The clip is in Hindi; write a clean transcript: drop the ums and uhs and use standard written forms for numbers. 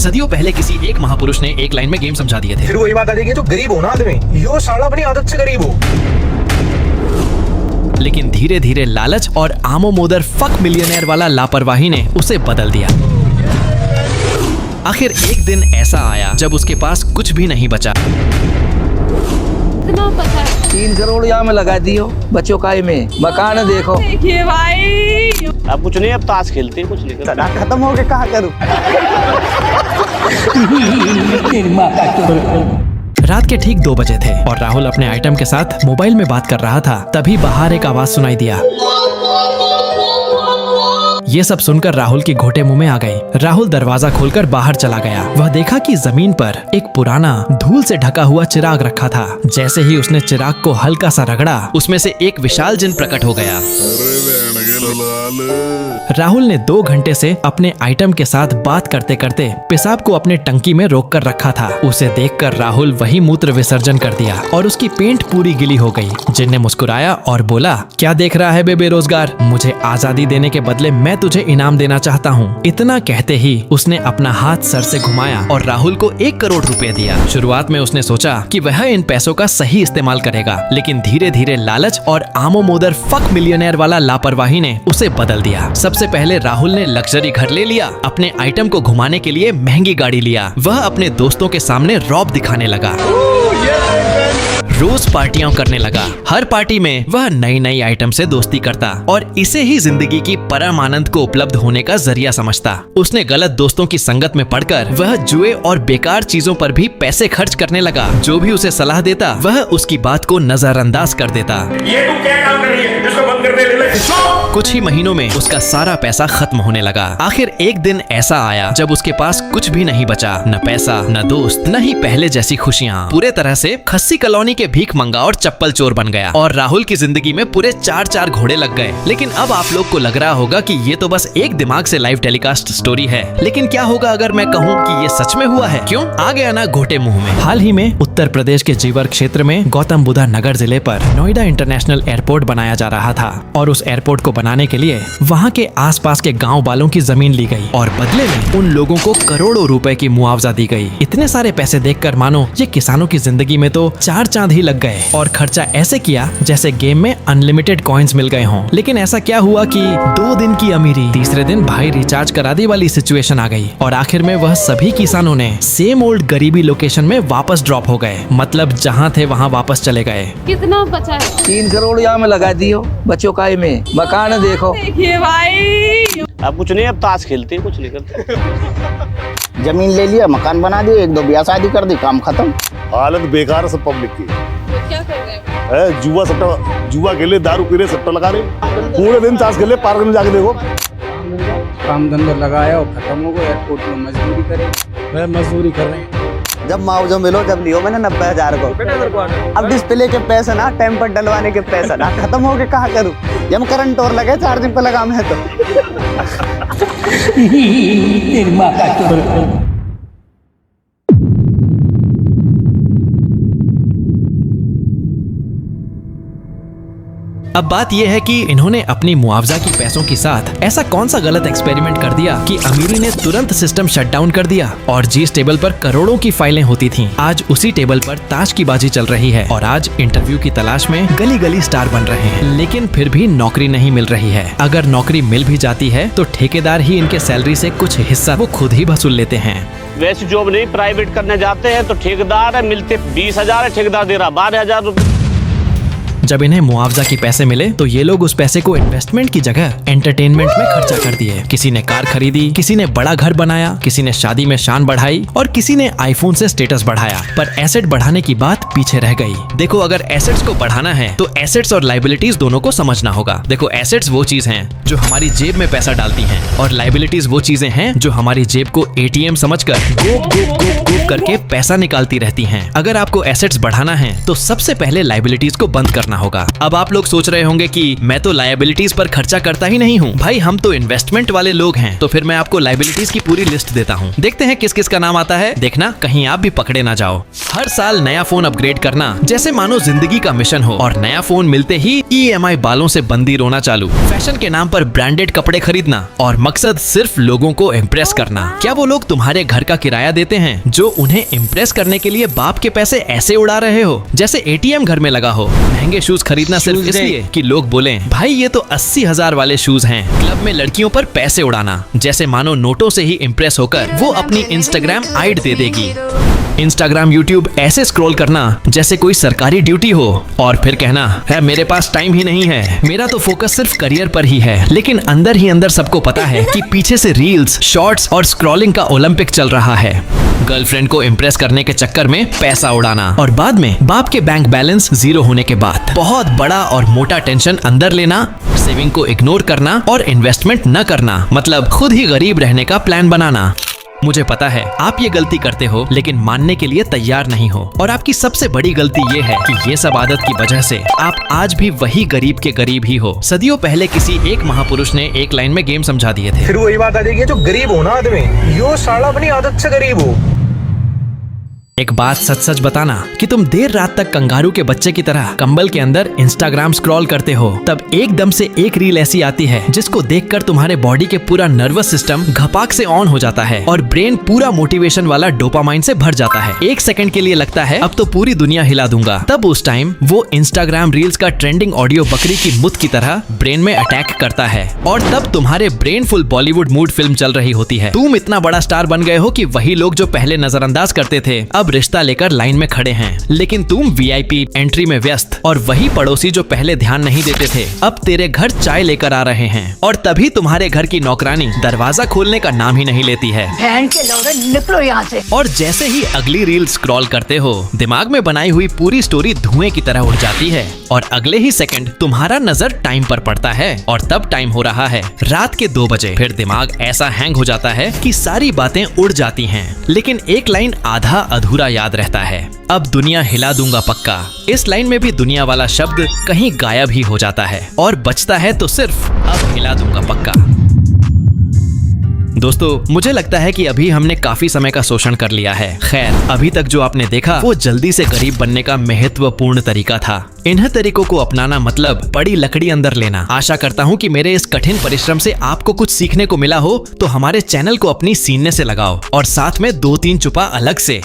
सदियों पहले किसी एक महापुरुष ने एक लाइन में गेम समझा दिए थे। फिर वही बात आ जाएगी, तो गरीब हो ना आदमी, यो साला अपनी आदत से गरीब हो। लेकिन धीरे धीरे लालच और आमोमोदर फक मिलियनेयर वाला लापरवाही ने उसे बदल दिया। आखिर एक दिन ऐसा आया जब उसके पास कुछ भी नहीं बचा। 3 करोड़ यहाँ में लगा दियो बच्चों का में, मकान देखो। देखिए भाई, अब कुछ नहीं, अब ताश खेलते हैं, कुछ नहीं करते। खत्म हो गए, कहाँ करूँ। रात के ठीक 2 बजे थे और राहुल अपने आइटम के साथ मोबाइल में बात कर रहा था। तभी बाहर एक आवाज सुनाई दिया। ये सब सुनकर राहुल की घोटे मुंह में आ गई। राहुल दरवाजा खोलकर बाहर चला गया। वह देखा कि जमीन पर एक पुराना धूल से ढका हुआ चिराग रखा था। जैसे ही उसने चिराग को हल्का सा रगड़ा, उसमें से एक विशाल जिन प्रकट हो गया। राहुल ने 2 घंटे से अपने आइटम के साथ बात करते करते पेशाब को अपने टंकी में रोक कर रखा था। उसे देखकर राहुल वही मूत्र विसर्जन कर दिया और उसकी पेंट पूरी गिली हो गई। जिन ने मुस्कुराया और बोला, क्या देख रहा है बे बेरोजगार, मुझे आजादी देने के बदले मैं तुझे इनाम देना चाहता हूँ। इतना कहते ही उसने अपना हाथ सर से घुमाया और राहुल को 1 करोड़ रुपए दिया। शुरुआत में उसने सोचा कि वह इन पैसों का सही इस्तेमाल करेगा, लेकिन धीरे धीरे लालच और आमोमोदर फक मिलियनेयर वाला लापरवाही ने उसे बदल दिया। सबसे पहले राहुल ने लग्जरी घर ले लिया, अपने आइटम को घुमाने के लिए महंगी गाड़ी लिया। वह अपने दोस्तों के सामने रौब दिखाने लगा, रोज पार्टियां करने लगा। हर पार्टी में वह नई नई आइटम से दोस्ती करता और इसे ही जिंदगी की परम आनंद को उपलब्ध होने का जरिया समझता। उसने गलत दोस्तों की संगत में पड़कर वह जुए और बेकार चीजों पर भी पैसे खर्च करने लगा। जो भी उसे सलाह देता वह उसकी बात को नजरअंदाज कर देता। ये तू क्या काम कर रही है, इसको बंद कर दे। कुछ ही महीनों में उसका सारा पैसा खत्म होने लगा। आखिर एक दिन ऐसा आया जब उसके पास कुछ भी नहीं बचा, न पैसा, न दोस्त, न ही पहले जैसी खुशियाँ। पूरे तरह से खस्सी कॉलोनी के भीख मंगा और चप्पल चोर बन गया और राहुल की जिंदगी में पूरे 4 घोड़े लग गए। लेकिन अब आप लोग को लग रहा होगा कि ये तो बस एक दिमाग से लाइव टेलीकास्ट स्टोरी है, लेकिन क्या होगा अगर मैं कहूँ कि ये सच में हुआ है? क्यों आ गया ना घोटे मुंह में। हाल ही में उत्तर प्रदेश के जीवर क्षेत्र में गौतम बुद्धा नगर जिले पर नोएडा इंटरनेशनल एयरपोर्ट बनाया जा रहा था और उस एयरपोर्ट को बनाने के लिए वहाँ के आसपास के गांव वालों की जमीन ली गई और बदले में उन लोगों को करोड़ों रुपए की मुआवजा दी गई। इतने सारे पैसे देखकर मानो ये किसानों की जिंदगी में तो 4 चांद ही लग गए और खर्चा ऐसे किया जैसे गेम में अनलिमिटेड कॉइन्स मिल गए हों। लेकिन ऐसा क्या हुआ कि 2 दिन की अमीरी तीसरे दिन भाई रिचार्ज करा दे वाली सिचुएशन आ गई और आखिर में वह सभी किसानों ने सेम ओल्ड गरीबी लोकेशन में वापस ड्रॉप हो गए। मतलब जहाँ थे वहाँ वापस चले गए। कितना बचा है? 3 करोड़ यहाँ में लगा दियो बच्चों का में, मकान देखो। देखिए भाई, अब कुछ नहीं, अब ताश खेलते हैं, कुछ नहीं करते। जमीन ले लिया, मकान बना दिया, 1-2 ब्याह शादी कर दी, काम खत्म। हालत बेकार है सब पब्लिक की। तो क्या कर रहे हैं? जुआ खेले, दारू पी रहे, सट्टा लगा रहे, पूरे दिन ताश खेले। पार्क में जाके देखो, काम धंधा लगाया और खत्म हो गया। एयरपोर्ट में मजदूरी करे, मजदूरी कर रहे हैं। जब मुआवजा मिलो, जब लियो मैंने 90,000 को, अब डिस्प्ले के पैसे ना, टेम्पर डलवाने के पैसे ना, खत्म हो गए, कहाँ करूँ। जब करंट और लगे, चार्जिंग पे लगा मैं तो। अब बात यह है कि इन्होंने अपनी मुआवजा की पैसों के साथ ऐसा कौन सा गलत एक्सपेरिमेंट कर दिया कि अमीरी ने तुरंत सिस्टम शट डाउन कर दिया और जिस टेबल पर करोड़ों की फाइलें होती थीं, आज उसी टेबल पर ताश की बाजी चल रही है और आज इंटरव्यू की तलाश में गली गली स्टार बन रहे हैं। लेकिन फिर भी नौकरी नहीं मिल रही है। अगर नौकरी मिल भी जाती है तो ठेकेदार ही इनके सैलरी से कुछ हिस्सा वो खुद ही वसूल लेते हैं। वैसे जॉब नहीं, प्राइवेट करने जाते हैं तो ठेकेदार है, मिलते 20,000 है, ठेकेदार दे रहा 12,000 रुपए। जब इन्हें मुआवजा की पैसे मिले तो ये लोग उस पैसे को इन्वेस्टमेंट की जगह एंटरटेनमेंट में खर्चा कर दिए। किसी ने कार खरीदी, किसी ने बड़ा घर बनाया, किसी ने शादी में शान बढ़ाई और किसी ने आईफोन से स्टेटस बढ़ाया। पर एसेट बढ़ाने की बात पीछे रह गई। देखो, अगर एसेट्स को बढ़ाना है तो एसेट्स और लाइबिलिटीज दोनों को समझना होगा। देखो, एसेट्स वो चीज हैं जो हमारी जेब में पैसा डालती हैं और लाइबिलिटीज वो चीजें हैं जो हमारी जेब को ATM समझकर मूव करके पैसा निकालती रहती हैं। अगर आपको एसेट्स बढ़ाना है तो सबसे पहले लायबिलिटीज को बंद करना होगा। अब आप लोग सोच रहे होंगे कि मैं तो लायबिलिटीज पर खर्चा करता ही नहीं हूँ भाई, हम तो इन्वेस्टमेंट वाले लोग हैं। तो फिर मैं आपको लायबिलिटीज की पूरी लिस्ट देता हूँ, देखते हैं किस किस का नाम आता है। देखना कहीं आप भी पकड़े ना जाओ। हर साल नया फोन अपग्रेड करना जैसे मानो जिंदगी का मिशन हो, और नया फोन मिलते ही EMI बालों से बंदी रोना चालू। फैशन के नाम पर ब्रांडेड कपड़े खरीदना और मकसद सिर्फ लोगों को इम्प्रेस करना। क्या वो लोग तुम्हारे घर का किराया देते हैं जो उन्हें इम्प्रेस करने के लिए बाप के पैसे ऐसे उड़ा रहे हो जैसे ATM घर में लगा हो। महंगे शूज खरीदना सिर्फ इसलिए कि लोग बोले भाई ये तो 80,000 वाले शूज हैं। क्लब में लड़कियों पर पैसे उड़ाना जैसे मानो नोटों से ही इम्प्रेस होकर वो अपनी इंस्टाग्राम आईडी दे देगी। इंस्टाग्राम यूट्यूब ऐसे स्क्रॉल करना जैसे कोई सरकारी ड्यूटी हो, और फिर कहना है मेरे पास टाइम ही नहीं है, मेरा तो फोकस सिर्फ करियर पर ही है। लेकिन अंदर ही अंदर सबको पता है कि पीछे से रील्स, शॉर्ट्स और स्क्रॉलिंग का ओलंपिक चल रहा है। गर्लफ्रेंड को इम्प्रेस करने के चक्कर में पैसा उड़ाना, और बाद में बाप के बैंक बैलेंस 0 होने के बाद बहुत बड़ा और मोटा टेंशन अंदर लेना, सेविंग को इग्नोर करना और इन्वेस्टमेंट न करना, मतलब खुद ही गरीब रहने का प्लान बनाना। मुझे पता है आप ये गलती करते हो लेकिन मानने के लिए तैयार नहीं हो, और आपकी सबसे बड़ी गलती ये है कि ये सब आदत की वजह से आप आज भी वही गरीब के गरीब ही हो। सदियों पहले किसी एक महापुरुष ने एक लाइन में गेम समझा दिए थे। फिर वही बात आ जाएगी, जो गरीब हो ना आदमी, यो साला अपनी आदत से गरीब हो। एक बात सच सच बताना कि तुम देर रात तक कंगारू के बच्चे की तरह कंबल के अंदर इंस्टाग्राम स्क्रॉल करते हो, तब एकदम से एक रील ऐसी आती है जिसको देखकर तुम्हारे बॉडी के पूरा नर्वस सिस्टम घपाक से ऑन हो जाता है और ब्रेन पूरा मोटिवेशन वाला डोपामाइन से भर जाता है। एक सेकंड के लिए लगता है अब तो पूरी दुनिया हिला दूंगा। तब उस टाइम वो इंस्टाग्राम रील्स का ट्रेंडिंग ऑडियो बकरी की मुत की तरह ब्रेन में अटैक करता है, और तब तुम्हारे brain full Bollywood mood film चल रही होती है। तुम इतना बड़ा स्टार बन गए हो कि वही लोग जो पहले नजरअंदाज करते थे अब रिश्ता लेकर लाइन में खड़े हैं, लेकिन तुम VIP एंट्री में व्यस्त, और वही पड़ोसी जो पहले ध्यान नहीं देते थे अब तेरे घर चाय लेकर आ रहे हैं, और तभी तुम्हारे घर की नौकरानी दरवाजा खोलने का नाम ही नहीं लेती है। निकलो यहाँ से। और जैसे ही अगली रील स्क्रॉल करते हो दिमाग में बनाई हुई पूरी स्टोरी धुएं की तरह उड़ जाती है, और अगले ही सेकंड तुम्हारा नजर टाइम पर पड़ता है, और तब टाइम हो रहा है रात के 2 बजे। फिर दिमाग ऐसा हैंग हो जाता है कि सारी बातें उड़ जाती हैं, लेकिन एक लाइन आधा अधूरा याद रहता है, अब दुनिया हिला दूंगा पक्का। इस लाइन में भी दुनिया वाला शब्द कहीं गायब ही हो जाता है, और बचता है तो सिर्फ अब हिला दूंगा पक्का। दोस्तों मुझे लगता है कि अभी हमने काफी समय का शोषण कर लिया है। खैर अभी तक जो आपने देखा वो जल्दी से गरीब बनने का महत्वपूर्ण तरीका था। इन तरीकों को अपनाना मतलब बड़ी लकड़ी अंदर लेना। आशा करता हूँ कि मेरे इस कठिन परिश्रम से आपको कुछ सीखने को मिला हो, तो हमारे चैनल को अपनी सीने से लगाओ और साथ में 2-3 चुपा अलग से।